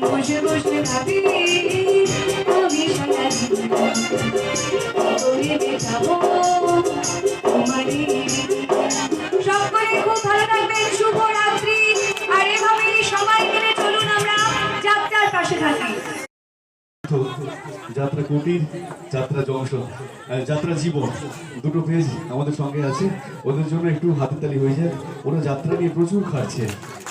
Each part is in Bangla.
বসে বসে ভাবি আমি যাবো সকলে খুব ভালো থাকবেন। শুভরাত্রি। আর এভাবে সবাই মিলে চলুন আমরা যাত্রার পাশে থাকি। যাত্রা কুটির, যাত্রা জংশন, যাত্রা জীবন দুটো পেজ আমাদের সঙ্গে আছে। ওদের জন্য একটু হাতে তালি হয়ে যায়। ওরা যাত্রা নিয়ে প্রচুর খাটছে,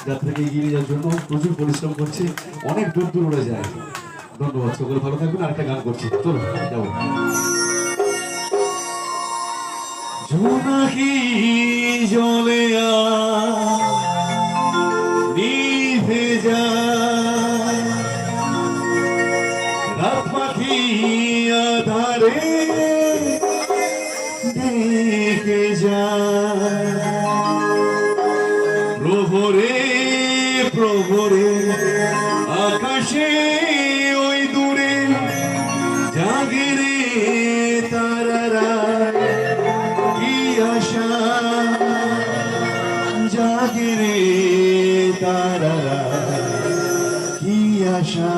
যাত্রাকে এগিয়ে যাওয়ার জন্য প্রচুর পরিশ্রম করছে, অনেক দূর দূর ওরা যায়। ধন্যবাদ, সকলে ভালো থাকবেন। আরেকটা গান করছি, চলো যাবো। জোনাকি জলে নিভে যায়, রাত পাখি আধারে দেখে যায়, প্রহরে প্রহরে আকাশে ওই দূরে জাগে রে তারারা, কি আশা জাগে রে তারারা, কি আশা।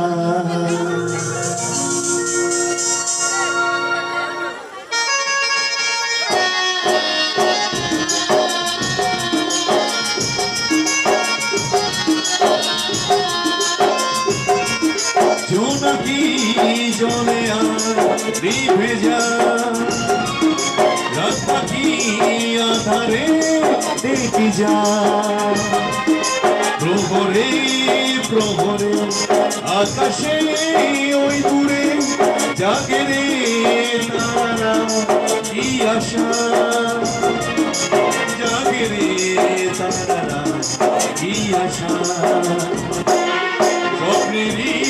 জোনাকি জলে নিভে যায়, রাত পাখি আধারে দেখি যায়, প্রহরে প্রহরে আকাশে ওই দূরে জাগে রে তারা, কি আশা জাগে রে তারা, কি আশা। স্বপ্নেরই